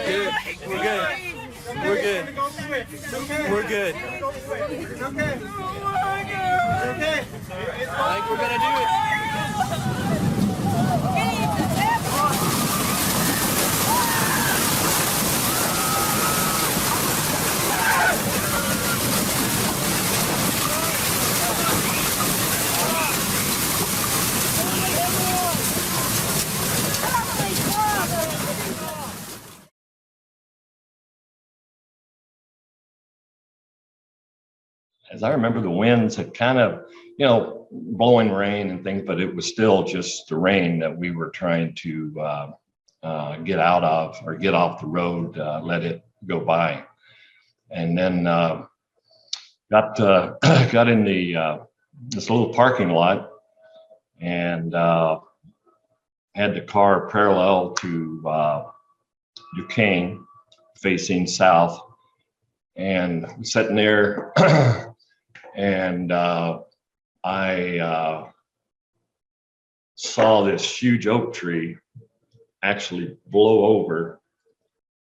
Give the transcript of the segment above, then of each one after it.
Good. We're good. We're good. We're good. It's okay. I think we're gonna do it. As I remember, the winds had kind of, blowing rain and things, but it was still just the rain that we were trying to get out of or get off the road, let it go by. And then got in the this little parking lot and had the car parallel to Duquesne, facing south, and sitting there. And I saw this huge oak tree actually blow over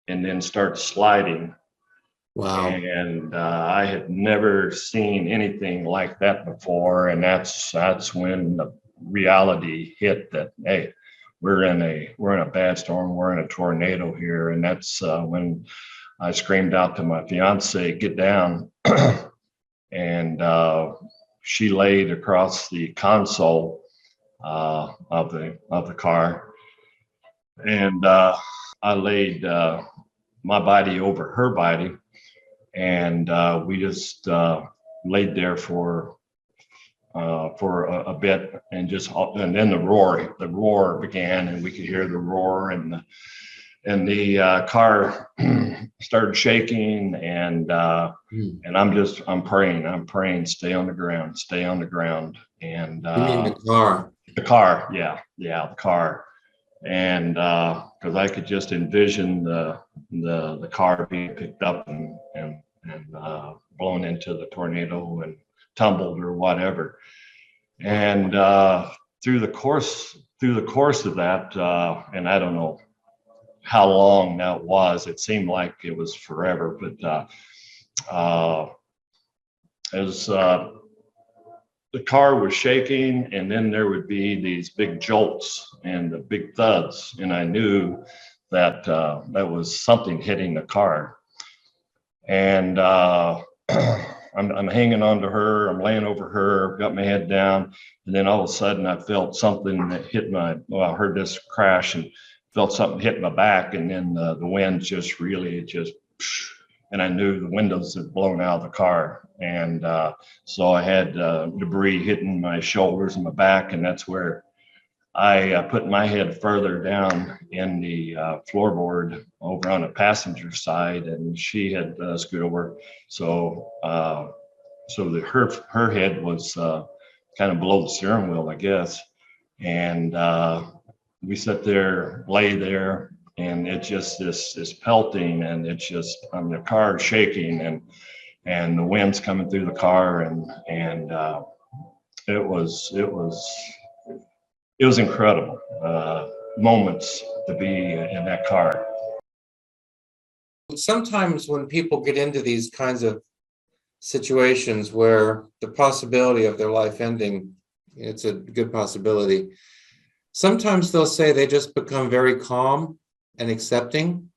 and then start sliding. Wow. And I had never seen anything like that before. And that's when the reality hit that, hey, we're in a bad storm, we're in a tornado here. And that's when I screamed out to my fiance, get down. And she laid across the console of the car, and I laid my body over her body, and we just laid there for a bit, and then the roar began, and we could hear the roar, and the car started shaking, and I'm praying, stay on the ground. And You mean the car? The car, yeah, the car. And because I could just envision the car being picked up and blown into the tornado and tumbled or whatever. And through the course of that, and I don't know how long that was, it seemed like it was forever, but as the car was shaking, and then there would be these big jolts and the big thuds, and I knew that that was something hitting the car. And I'm hanging on to her, I'm laying over her, got my head down, and then all of a sudden I felt something that hit I heard this crash and felt something hit my back, and then the wind just really and I knew the windows had blown out of the car. And so I had debris hitting my shoulders and my back, and that's where I put my head further down in the floorboard over on the passenger side, and she had scooted over. So her head was kind of below the steering wheel, I guess. And we lay there, and it just this pelting, and it's just the car shaking, and the wind's coming through the car, and it was incredible moments to be in that car. Sometimes when people get into these kinds of situations where the possibility of their life ending, it's a good possibility. Sometimes they'll say they just become very calm and accepting.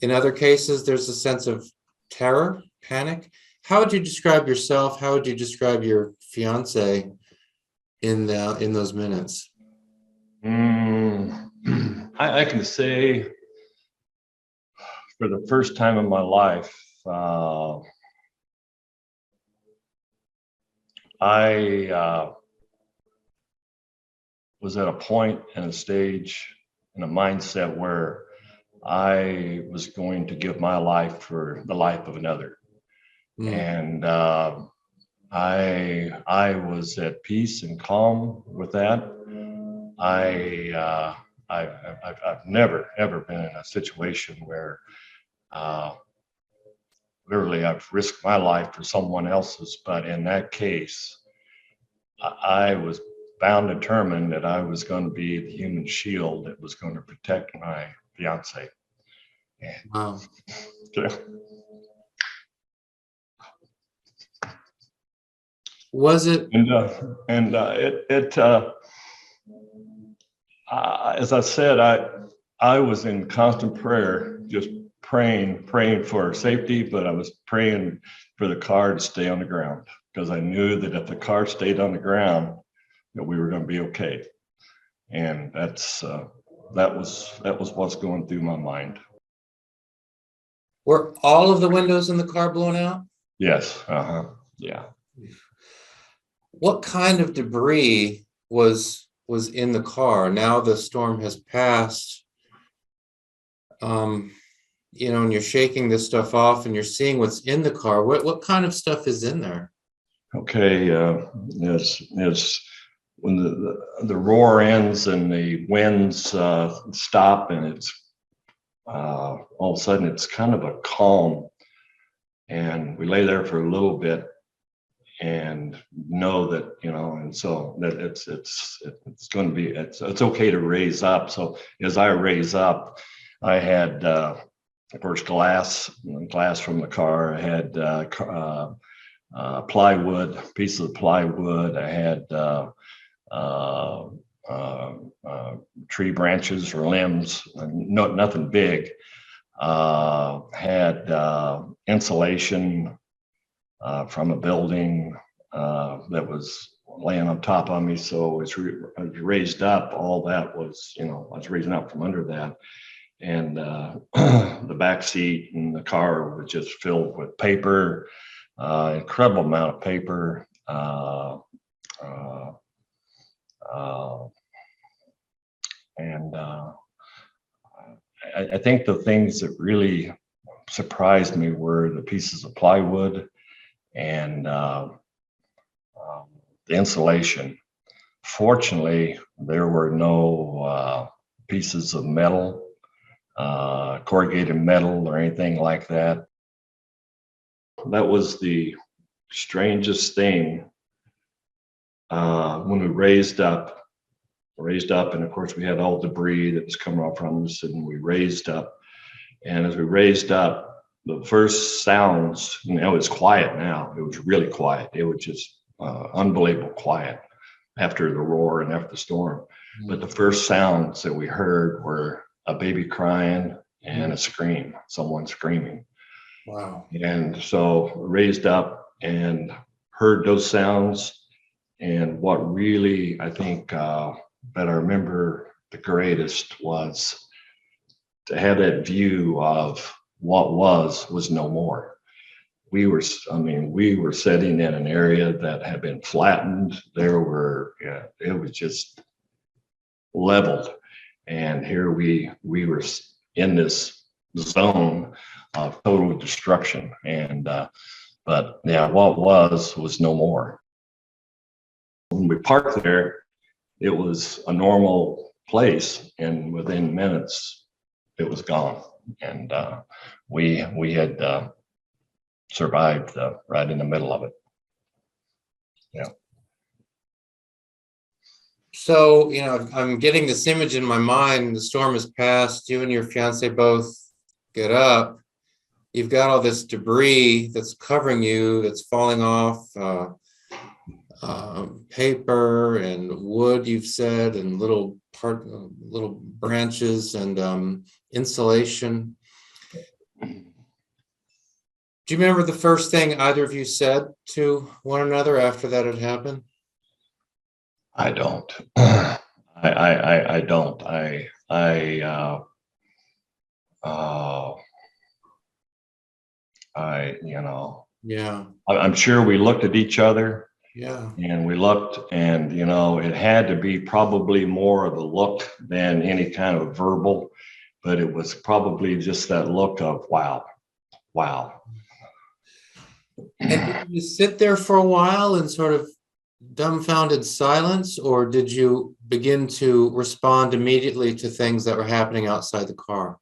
In other cases, there's a sense of terror, panic. How would you describe yourself? How would you describe your fiance in those minutes? I can say for the first time in my life, I was at a point and a stage and a mindset where I was going to give my life for the life of another. And I was at peace and calm with that. I've never ever been in a situation where literally I've risked my life for someone else's, but in that case, I was bound and determined that I was going to be the human shield that was going to protect my fiance. Wow. Okay. Was it? As I said, I was in constant prayer, just praying for safety, but I was praying for the car to stay on the ground because I knew that if the car stayed on the ground, that we were going to be okay. And that was what's going through my mind. Were all of the windows in the car blown out? Yes. Yeah. What kind of debris was in the car? Now the storm has passed. And you're shaking this stuff off and you're seeing what's in the car. What kind of stuff is in there? Okay. Is when the roar ends and the winds stop, and it's all of a sudden it's kind of a calm, and we lay there for a little bit and know that, and so that it's going to be, it's okay to raise up. So as I raise up, I had of course glass from the car. I had plywood, pieces of plywood. I had tree branches or limbs, nothing big. Had insulation from a building that was laying on top of me. So as I was raised up, all that was, I was raising up from under that. And the back seat and the car was just filled with paper, incredible amount of paper. And I think the things that really surprised me were the pieces of plywood and the insulation. Fortunately, there were no pieces of metal, corrugated metal or anything like that. That was the strangest thing. When we raised up, and of course we had all debris that was coming off from us, and we raised up. And as we raised up, the first sounds, it's quiet now. It was really quiet. It was just unbelievable quiet after the roar and after the storm. But the first sounds that we heard were a baby crying and a scream, someone screaming. Wow. And so raised up and heard those sounds. And what really, I think, that I remember the greatest was to have that view of what was no more. We were sitting in an area that had been flattened. It was just leveled. And here we were in this zone of total destruction. And, but yeah, what was no more. When we parked there, it was a normal place, and within minutes, it was gone. And we had survived right in the middle of it. Yeah. So, I'm getting this image in my mind. The storm has passed. You and your fiance both get up. You've got all this debris that's covering you, that's falling off. Paper and wood, you've said, and little branches and insulation. Do you remember the first thing either of you said to one another after that had happened? I don't. I don't. Yeah. I'm sure we looked at each other. Yeah. And we looked, and it had to be probably more of a look than any kind of verbal, but it was probably just that look of wow. And did you sit there for a while in sort of dumbfounded silence, or did you begin to respond immediately to things that were happening outside the car?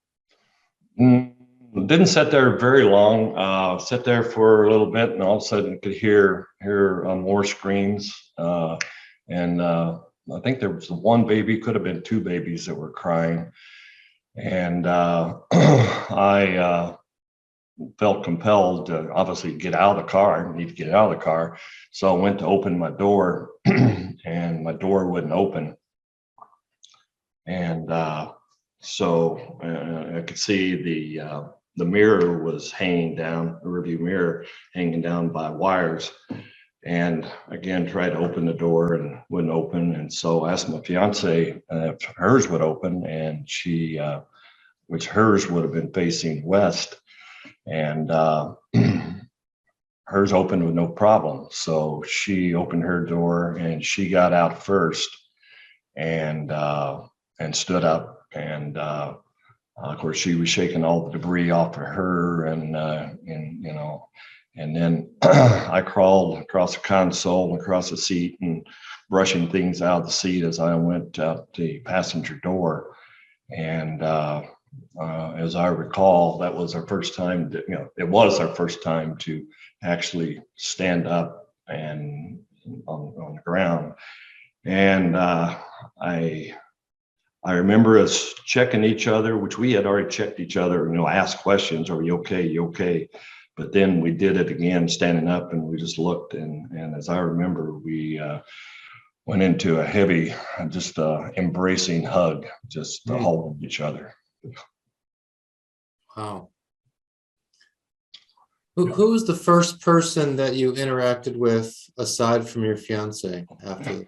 Didn't sit there very long. Sit there for a little bit, and all of a sudden could hear more screams. And I think there was one baby, could have been two babies that were crying. And I felt compelled to obviously get out of the car, need to get out of the car. So I went to open my door and my door wouldn't open. And so I could see the mirror was hanging down, the rearview mirror hanging down by wires. And again, tried to open the door and wouldn't open. And so I asked my fiance if hers would open, and which hers would have been facing west, and hers opened with no problem. So she opened her door and she got out first, and stood up, and of course she was shaking all the debris off of her, and and then I crawled across the console and across the seat and brushing things out of the seat as I went out the passenger door. And as I recall, that was our first time it was our first time to actually stand up and on the ground. And I remember us checking each other, which we had already checked each other, asked questions, are you okay? You okay? But then we did it again, standing up, and we just looked. And as I remember, we went into a heavy, just embracing hug, just holding each other. Wow. Who was the first person that you interacted with aside from your fiance after?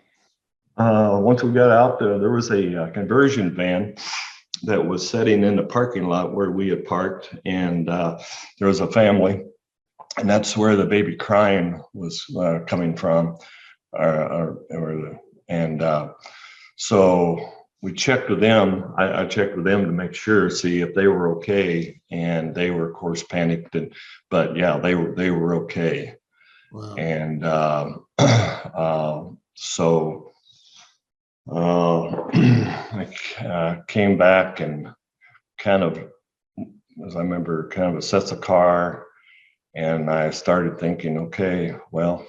Once we got out there was a conversion van that was sitting in the parking lot where we had parked, and there was a family, and that's where the baby crying was coming from. So we checked with them. I checked with them to make sure, see if they were okay, and they were, of course, panicked. But yeah, they were okay. Wow. And so I came back and kind of, as I remember, kind of assessed the car, and I started thinking, okay, well,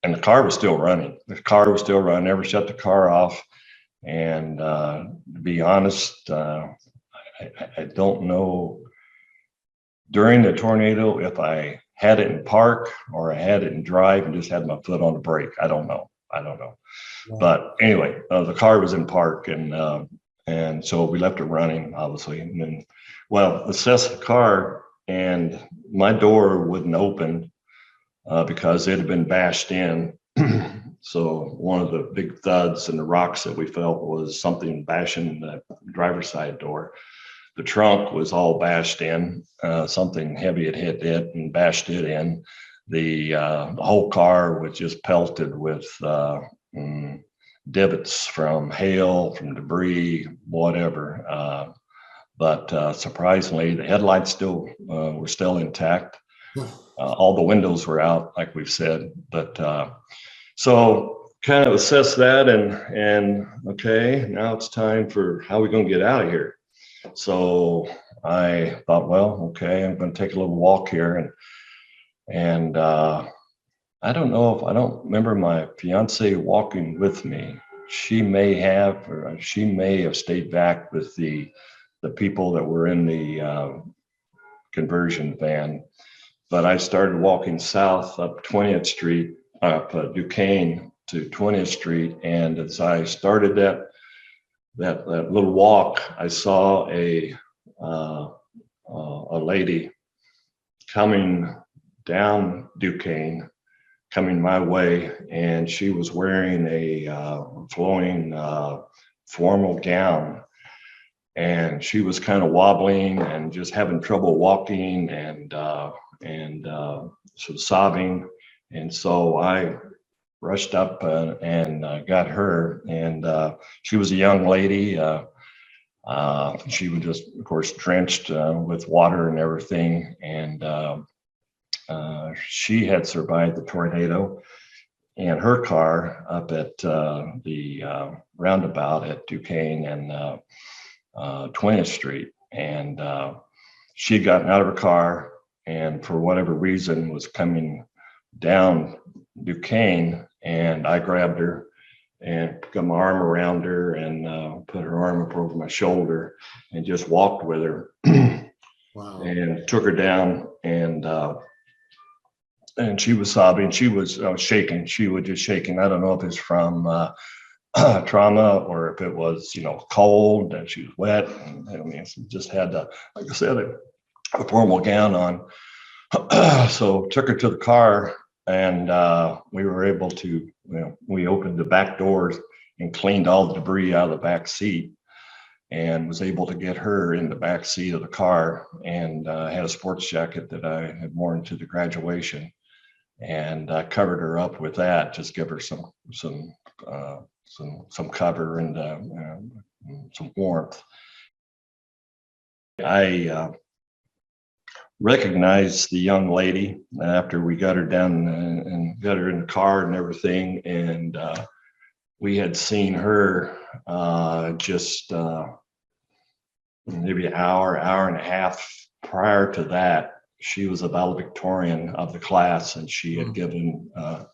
and the car was still running. Never shut the car off. And to be honest, I don't know during the tornado if I had it in park or I had it in drive and just had my foot on the brake. I don't know. Wow. But anyway, the car was in park, and so we left it running, obviously. And then, assessed the car, and my door wouldn't open because it had been bashed in. So one of the big thuds and the rocks that we felt was something bashing the driver's side door. The trunk was all bashed in. Something heavy had hit it and bashed it in. The whole car was just pelted with divots from hail, from debris, whatever. But surprisingly, the headlights were still intact. All the windows were out, like we've said. But so kind of assess that, and okay, now it's time for how we're going to get out of here. So I thought, well, okay, I'm going to take a little walk here, and I don't know if I don't remember my fiance walking with me. She may have, or she may have stayed back with the people that were in the conversion van. But I started walking south up 20th Street, up Duquesne to 20th Street, and as I started that little walk, I saw a lady coming down Duquesne, coming my way, and she was wearing a flowing formal gown, and she was kind of wobbling and just having trouble walking, and sort of sobbing. And so I rushed up and got her, and she was a young lady. She was just, of course, drenched with water and everything, and she had survived the tornado in her car up at the roundabout at Duquesne and 20th Street. And she'd gotten out of her car, and for whatever reason was coming down Duquesne, and I grabbed her and put my arm around her and put her arm up over my shoulder and just walked with her. Wow. And took her down, and she was sobbing. She was shaking. She was just shaking. I don't know if it's from trauma or if it was, cold and she was wet. And, I mean, she just had, like I said, a formal gown on. So took her to the car, and we were able to, we opened the back doors and cleaned all the debris out of the back seat, and was able to get her in the back seat of the car, and had a sports jacket that I had worn to the graduation, and I covered her up with that, just give her some cover and some warmth. I recognized the young lady after we got her down and got her in the car and everything, and we had seen her just maybe an hour and a half prior to that. She was a valedictorian of the class, and she had given an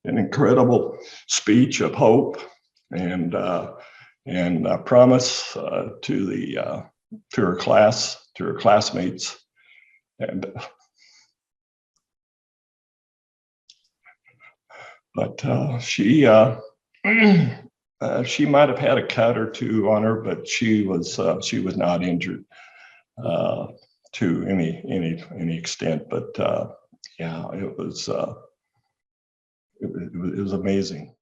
incredible speech of hope and promise to her class, to her classmates, and but she might have had a cut or two on her, but she was not injured to any extent. But yeah, it was amazing.